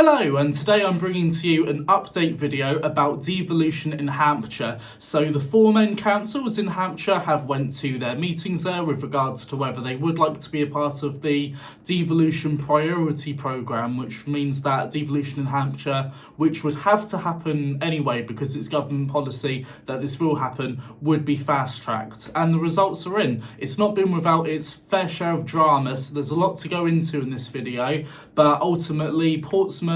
Hello, and today I'm bringing to you an update video about devolution in Hampshire. So the four main councils in Hampshire have went to their meetings there with regards to whether they would like to be a part of the devolution priority programme, which means that devolution in Hampshire, which would have to happen anyway because it's government policy that this will happen, would be fast-tracked. And the results are in. It's not been without its fair share of drama, so there's a lot to go into in this video, but ultimately Portsmouth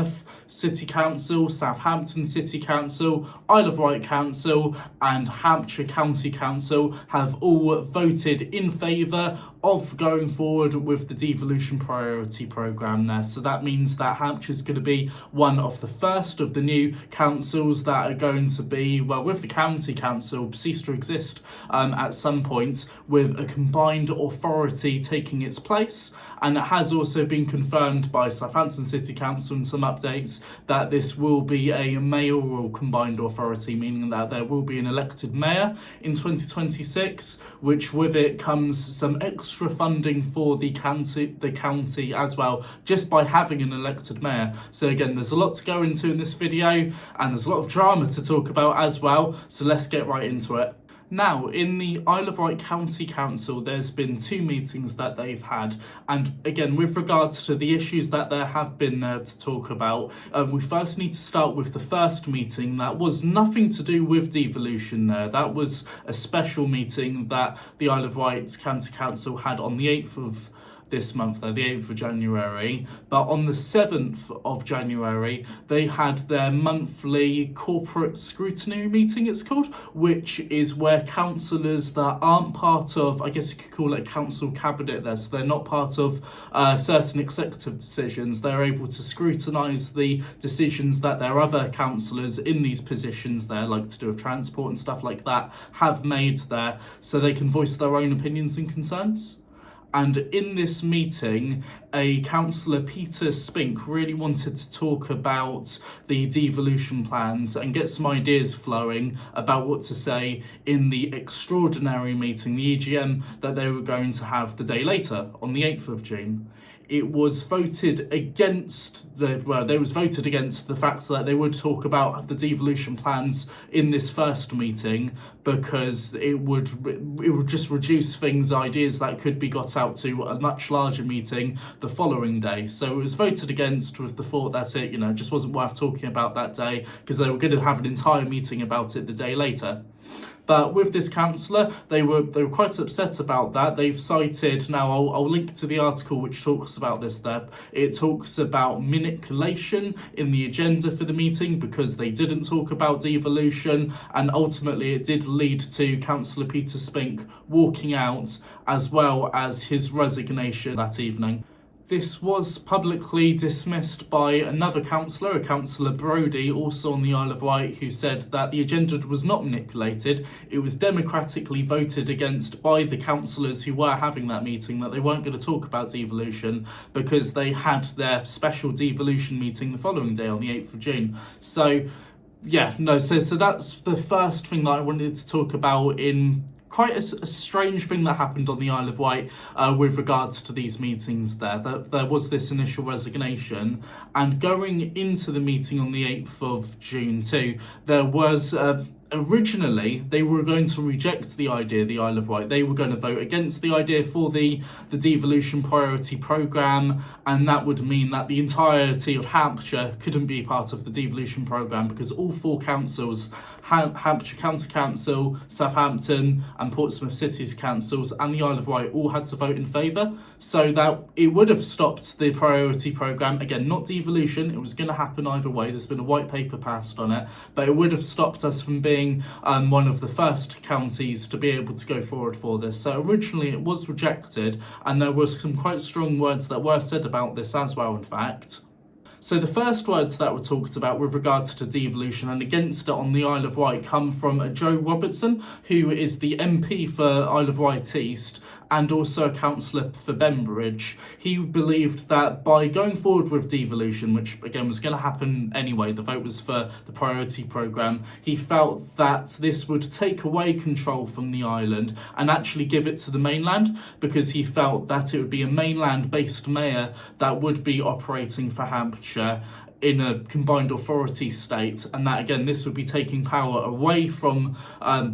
City Council, Southampton City Council, Isle of Wight Council and Hampshire County Council have all voted in favour of going forward with the devolution priority programme there. So that means that Hampshire's going to be one of the first of the new councils that are going to be, well, with the county council cease to exist at some point, with a combined authority taking its place. And it has also been confirmed by Southampton City Council in some updates that this will be a mayoral combined authority, meaning that there will be an elected mayor in 2026, which with it comes some extra funding for the county as well, just by having an elected mayor. So again, there's a lot to go into in this video, and there's a lot of drama to talk about as well, so let's get right into it. Now, in the Isle of Wight County Council, there's been two meetings that they've had. And again, with regards to the issues that there have been there to talk about, we first need to start with the first meeting that was nothing to do with devolution there. That was a special meeting that the Isle of Wight County Council had on the 8th of this month, though, the 8th of January. But on the 7th of January, they had their monthly corporate scrutiny meeting, it's called, which is where councillors that aren't part of, I guess you could call it a council cabinet there, so they're not part of certain executive decisions, they're able to scrutinise the decisions that their other councillors in these positions there, like to do with transport and stuff like that, have made there, so they can voice their own opinions and concerns. And in this meeting, a councillor, Peter Spink, really wanted to talk about the devolution plans and get some ideas flowing about what to say in the extraordinary meeting, the EGM, that they were going to have the day later, on the 8th of June. It was voted against the fact that they would talk about the devolution plans in this first meeting, because it would just reduce ideas that could be got out to a much larger meeting the following day. So it was voted against with the thought that it just wasn't worth talking about that day, because they were going to have an entire meeting about it the day later. But with this councillor, they were quite upset about that. They've cited, now I'll link to the article which talks about this there. It talks about manipulation in the agenda for the meeting because they didn't talk about devolution, and ultimately it did lead to Councillor Peter Spink walking out, as well as his resignation that evening. This was publicly dismissed by another councillor, a Councillor Brodie, also on the Isle of Wight, who said that the agenda was not manipulated. It was democratically voted against by the councillors who were having that meeting, that they weren't going to talk about devolution because they had their special devolution meeting the following day on the 8th of June. So that's the first thing that I wanted to talk about in quite a strange thing that happened on the Isle of Wight with regards to these meetings there. There was this initial resignation, and going into the meeting on the 8th of June too, there was originally they were going to reject the idea, the Isle of Wight. They were going to vote against the idea for the devolution priority programme, and that would mean that the entirety of Hampshire couldn't be part of the devolution programme, because all four councils, Hampshire County Council, Southampton and Portsmouth Cities Councils and the Isle of Wight, all had to vote in favour, so that it would have stopped the priority programme. Again, not devolution, it was going to happen either way, there's been a white paper passed on it, but it would have stopped us from being one of the first counties to be able to go forward for this. So originally it was rejected, and there were some quite strong words that were said about this as well, in fact. So the first words that were talked about with regards to devolution and against it on the Isle of Wight come from Joe Robertson, who is the MP for Isle of Wight East and also a councillor for Bembridge. He believed that by going forward with devolution, which again was going to happen anyway, the vote was for the priority programme, he felt that this would take away control from the island and actually give it to the mainland, because he felt that it would be a mainland-based mayor that would be operating for Hampshire in a combined authority state, and that again this would be taking power away from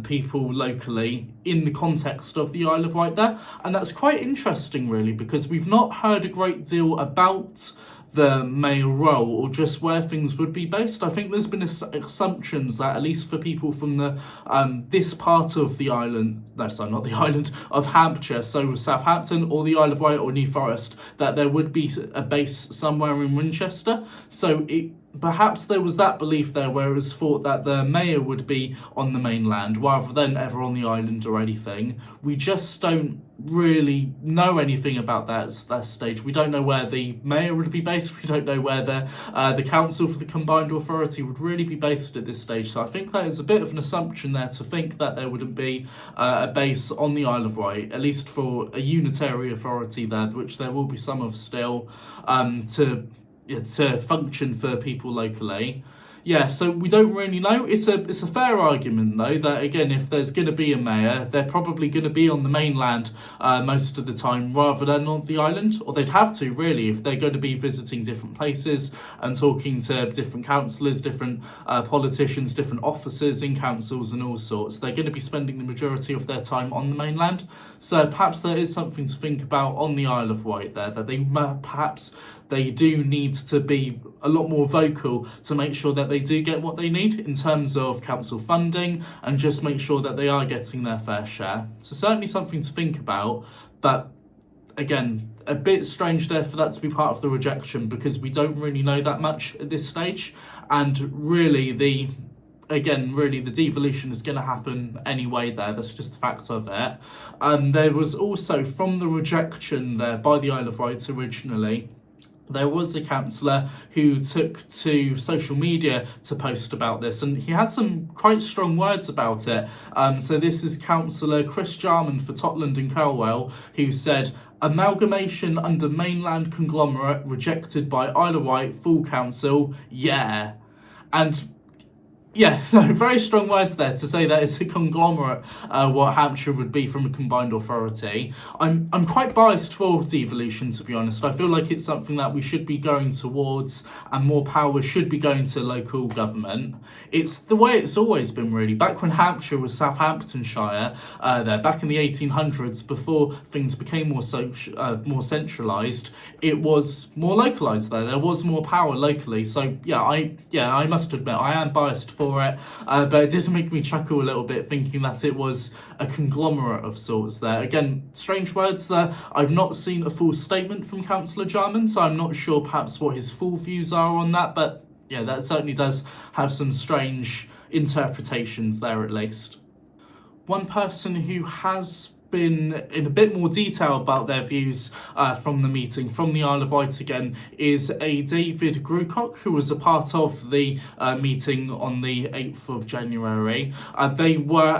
people locally in the context of the Isle of Wight there. And that's quite interesting really, because we've not heard a great deal about the mayor role or just where things would be based. I think there's been assumptions that, at least for people from the this part of the island, no sorry not the island of Hampshire, so Southampton or the Isle of Wight or New Forest, that there would be a base somewhere in Winchester. So perhaps there was that belief there where it was thought that the mayor would be on the mainland rather than ever on the island or anything. We just don't really know anything about that stage. We don't know where the mayor would be based. We don't know where the council for the combined authority would really be based at this stage. So I think that is a bit of an assumption there to think that there wouldn't be a base on the Isle of Wight, at least for a unitary authority there, which there will be some of still, to function for people locally. Yeah, so we don't really know. It's a fair argument though that again, if there's going to be a mayor, they're probably going to be on the mainland most of the time rather than on the island, or they'd have to really if they're going to be visiting different places and talking to different councillors, different politicians, different officers in councils and all sorts. They're going to be spending the majority of their time on the mainland. So perhaps there is something to think about on the Isle of Wight there, that they do need to be a lot more vocal to make sure that they do get what they need in terms of council funding, and just make sure that they are getting their fair share. So certainly something to think about, but again, a bit strange there for that to be part of the rejection, because we don't really know that much at this stage, and really the devolution is going to happen anyway there. That's just the fact of it. There was also, from the rejection there by the Isle of Wight originally, there was a councillor who took to social media to post about this, and he had some quite strong words about it. So this is Councillor Chris Jarman for Totland and Curlwell, who said, "Amalgamation under mainland conglomerate rejected by Isle of Wight full council, yeah." And yeah, no, very strong words there to say that it's a conglomerate, what Hampshire would be from a combined authority. I'm quite biased for devolution, to be honest. I feel like it's something that we should be going towards, and more power should be going to local government. It's the way it's always been, really. Back when Hampshire was Southamptonshire, back in the 1800s, before things became more centralised, it was more localised there. There was more power locally. So I must admit I am biased for it, but it did make me chuckle a little bit thinking that it was a conglomerate of sorts there. Again, strange words there. I've not seen a full statement from Councillor Jarman, so I'm not sure perhaps what his full views are on that, but yeah, that certainly does have some strange interpretations there at least. One person who has been in a bit more detail about their views from the meeting, from the Isle of Wight again, is a David Grucock, who was a part of the meeting on the 8th of January. They were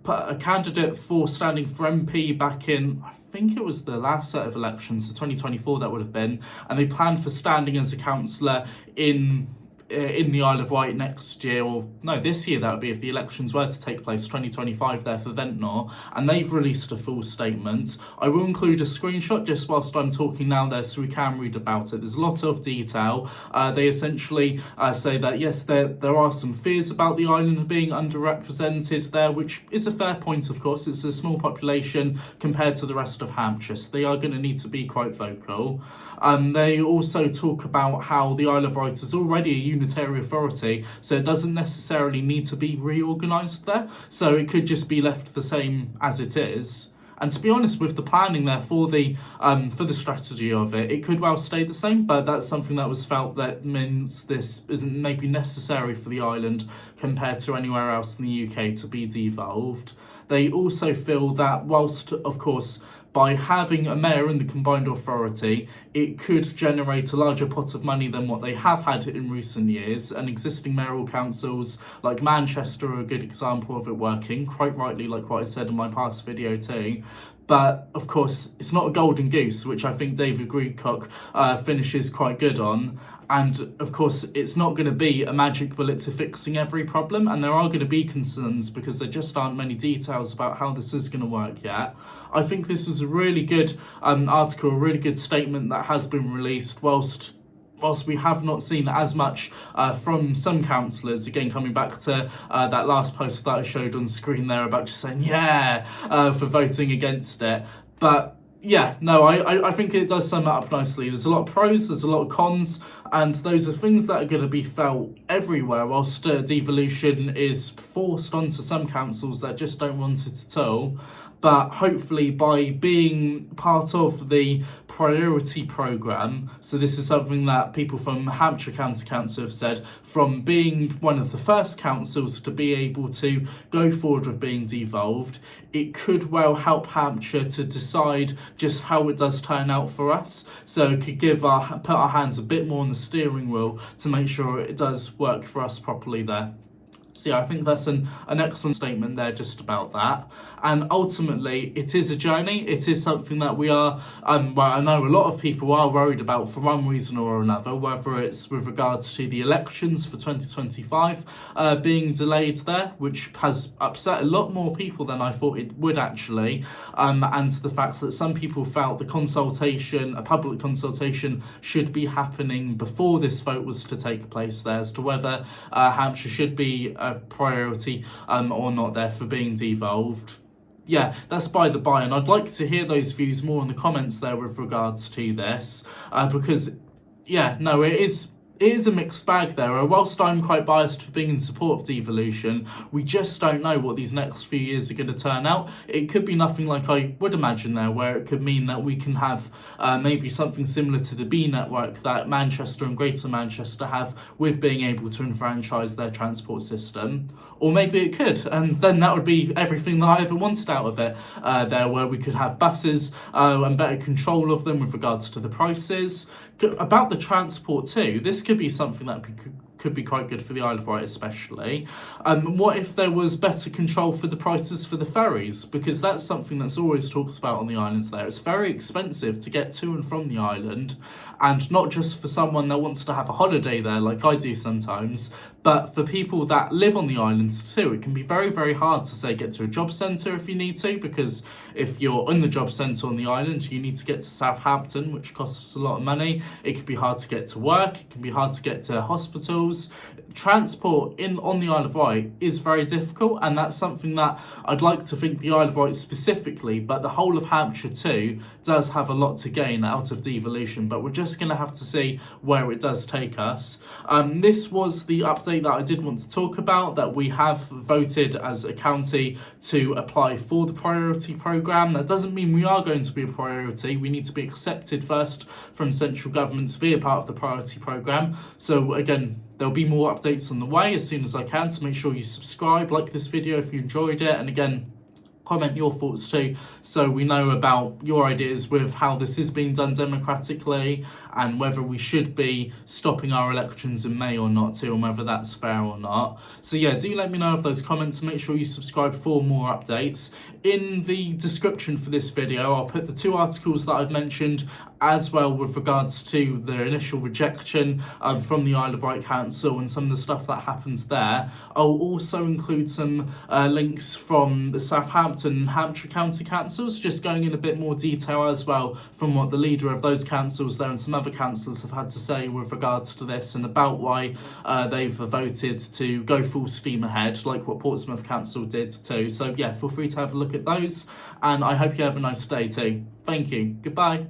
a candidate for standing for MP back in, I think it was the last set of elections, so 2024 that would have been, and they planned for standing as a councillor in the Isle of Wight next year, or no, this year that would be if the elections were to take place, 2025 there for Ventnor, and they've released a full statement. I will include a screenshot just whilst I'm talking now there so we can read about it. There's a lot of detail. They essentially say that yes, there are some fears about the island being underrepresented there, which is a fair point, of course. It's a small population compared to the rest of Hampshire, so they are going to need to be quite vocal. They also talk about how the Isle of Wight is already a unitary authority, so it doesn't necessarily need to be reorganised there, so it could just be left the same as it is. And to be honest, with the planning there for the strategy of it, it could well stay the same, but that's something that was felt that means this isn't maybe necessary for the island compared to anywhere else in the UK to be devolved. They also feel that whilst, of course, by having a mayor in the combined authority, it could generate a larger pot of money than what they have had in recent years, and existing mayoral councils like Manchester are a good example of it working, quite rightly, like what I said in my past video too. But of course, it's not a golden goose, which I think David Grucock finishes quite good on. And of course, it's not going to be a magic bullet to fixing every problem, and there are going to be concerns because there just aren't many details about how this is going to work yet. I think this is a really good article, a really good statement that has been released, whilst whilst we have not seen as much from some councillors, again coming back to that last post that I showed on screen there about just saying for voting against it, but yeah, no, I think it does sum it up nicely. There's a lot of pros, there's a lot of cons, and those are things that are going to be felt everywhere, whilst devolution is forced onto some councils that just don't want it at all. But hopefully by being part of the priority programme, so this is something that people from Hampshire County Council have said, from being one of the first councils to be able to go forward with being devolved, it could well help Hampshire to decide just how it does turn out for us. So it could put our hands a bit more on the steering wheel to make sure it does work for us properly there. So yeah, I think that's an excellent statement there just about that. And ultimately, it is a journey. It is something that we are, well, I know a lot of people are worried about for one reason or another, whether it's with regards to the elections for 2025 being delayed there, which has upset a lot more people than I thought it would actually. And the fact that some people felt the consultation, a public consultation, should be happening before this vote was to take place there as to whether Hampshire should be a priority or not there for being devolved. Yeah, that's by the by, and I'd like to hear those views more in the comments there with regards to this, because yeah, no, it is a mixed bag there. Whilst I'm quite biased for being in support of devolution, we just don't know what these next few years are going to turn out. It could be nothing like I would imagine there, where it could mean that we can have maybe something similar to the B network that Manchester and Greater Manchester have with being able to enfranchise their transport system. Or maybe it could, and then that would be everything that I ever wanted out of it there, where we could have buses and better control of them with regards to the prices. About the transport too, this could be something that could be quite good for the Isle of Wight especially. What if there was better control for the prices for the ferries? Because that's something that's always talked about on the islands there. It's very expensive to get to and from the island, and not just for someone that wants to have a holiday there like I do sometimes, but for people that live on the islands too. It can be very, very hard to say get to a job centre if you need to, because if you're in the job centre on the island, you need to get to Southampton, which costs a lot of money. It can be hard to get to work, it can be hard to get to hospitals. Transport on the Isle of Wight is very difficult, and that's something that I'd like to think the Isle of Wight specifically, but the whole of Hampshire too, does have a lot to gain out of devolution, but we're just going to have to see where it does take us. This was the update that I did want to talk about, that we have voted as a county to apply for the priority programme. That doesn't mean we are going to be a priority. We need to be accepted first from central government to be a part of the priority programme. So again, there'll be more updates on the way as soon as I can, so make sure you subscribe, like this video if you enjoyed it, and again, comment your thoughts too, so we know about your ideas with how this is being done democratically, and whether we should be stopping our elections in May or not too, and whether that's fair or not. So yeah, do let me know of those comments, and make sure you subscribe for more updates. In the description for this video, I'll put the 2 articles that I've mentioned, as well with regards to the initial rejection from the Isle of Wight Council and some of the stuff that happens there. I'll also include some links from the Southampton and Hampshire County Councils, just going in a bit more detail as well from what the leader of those councils there and some other councillors have had to say with regards to this, and about why they've voted to go full steam ahead, like what Portsmouth Council did too. So yeah, feel free to have a look at those, and I hope you have a nice day too. Thank you. Goodbye.